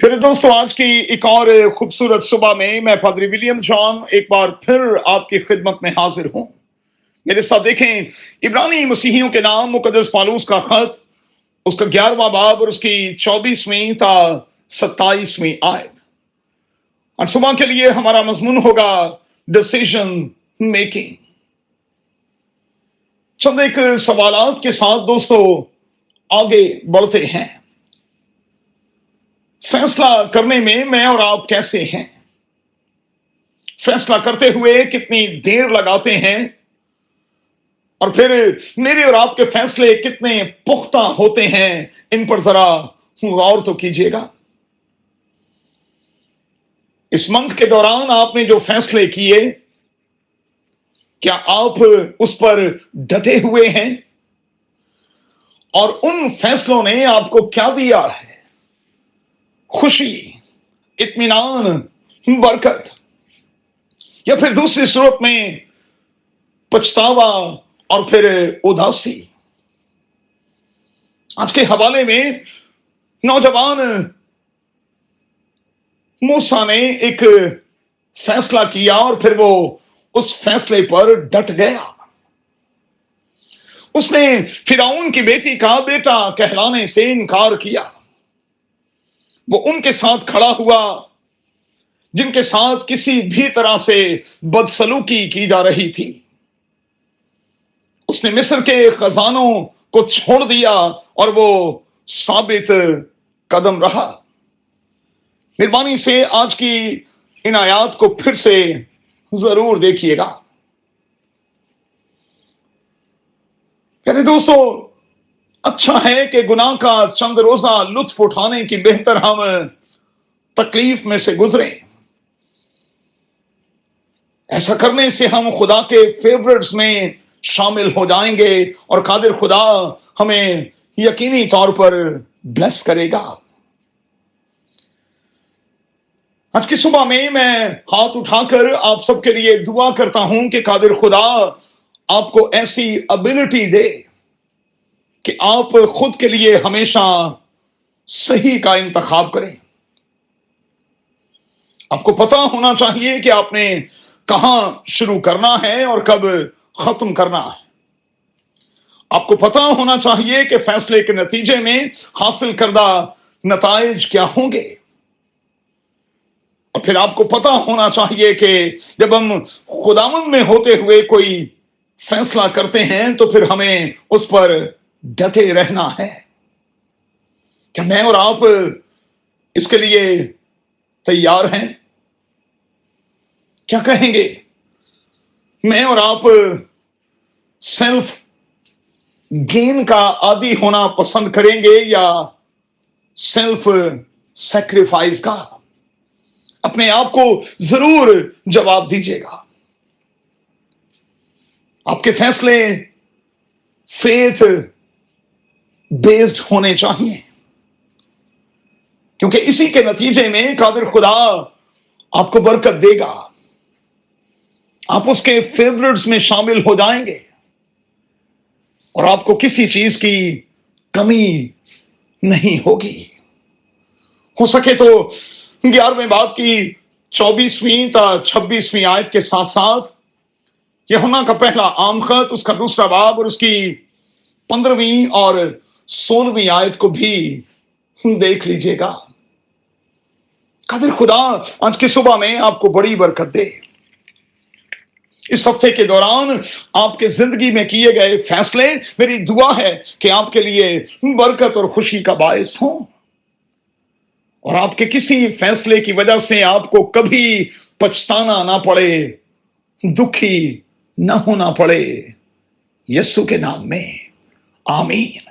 फिर दोस्तों, आज की एक और खूबसूरत सुबह में मैं पादरी विलियम जॉन एक बार फिर आपकी खिदमत में हाजिर हूं। मेरे साथ देखें इब्रानी मसीहियों के नाम मुकद्दस पालूस का खत, उसका 11वां बाब और उसकी 24वीं ता 27वीं आयत। और सुबह के लिए हमारा मजमून होगा डिसीजन मेकिंग। चंद एक सवालात के साथ दोस्तों आगे बढ़ते हैं। फैसला करने में मैं और आप कैसे हैं? फैसला करते हुए कितनी देर लगाते हैं? और फिर मेरे और आपके फैसले कितने पुख्ता होते हैं, इन पर जरा गौर तो कीजिएगा। इस मंथ के दौरान आपने जो फैसले किए, क्या आप उस पर डटे हुए हैं? और उन फैसलों ने आपको क्या दिया है? खुशी, इत्मीनान, बरकत, या फिर दूसरी सूरत में पछतावा और फिर उदासी। आज के हवाले में नौजवान मूसा ने एक फैसला किया और फिर वो उस फैसले पर डट गया। उसने फिरौन की बेटी का बेटा कहलाने से इनकार किया। वो उनके साथ खड़ा हुआ जिनके साथ किसी भी तरह से बदसलूकी की जा रही थी। उसने मिस्र के खजानों को छोड़ दिया और वो साबित कदम रहा। मेहरबानी से आज की इन आयात को फिर से जरूर देखिएगा। कहते दोस्तों, अच्छा है कि गुनाह का चंद रोजा लुत्फ उठाने की बेहतर हम तकलीफ में से गुजरें। ऐसा करने से हम खुदा के फेवरेट्स में शामिल हो जाएंगे और कादिर खुदा हमें यकीनी तौर पर ब्लेस करेगा। आज की सुबह में मैं हाथ उठाकर आप सबके लिए दुआ करता हूं कि कादिर खुदा आपको ऐसी एबिलिटी दे कि आप खुद के लिए हमेशा सही का इंतखाब करें। आपको पता होना चाहिए कि आपने कहां शुरू करना है और कब खत्म करना है। आपको पता होना चाहिए कि फैसले के नतीजे में हासिल करदा नताइज क्या होंगे। और फिर आपको पता होना चाहिए कि जब हम खुदावंद में होते हुए कोई फैसला करते हैं तो फिर हमें उस पर डटे रहना है। क्या मैं और आप इसके लिए तैयार हैं? क्या कहेंगे? मैं और आप सेल्फ गेन का आदी होना पसंद करेंगे या सेल्फ सैक्रिफाइस का? अपने आप को जरूर जवाब दीजिएगा। आपके फैसले फेथ बेस्ड होने चाहिए, क्योंकि इसी के नतीजे में कादिर खुदा आपको बरकत देगा। आप उसके फेवरेट्स में शामिल हो जाएंगे और आपको किसी चीज की कमी नहीं होगी। हो सके तो 11वें बाब की 24वीं ता 26वीं आयत के साथ साथ यूहन्ना का पहला आम खत, उसका दूसरा बाब और उसकी 15वीं और 16वीं आयत को भी देख लीजिएगा। कादिर खुदा आज की सुबह में आपको बड़ी बरकत दे। इस हफ्ते के दौरान आपके जिंदगी में किए गए फैसले, मेरी दुआ है कि आपके लिए बरकत और खुशी का बायस हों और आपके किसी फैसले की वजह से आपको कभी पछताना ना पड़े, दुखी ना होना पड़े। यीशु के नाम में आमीन।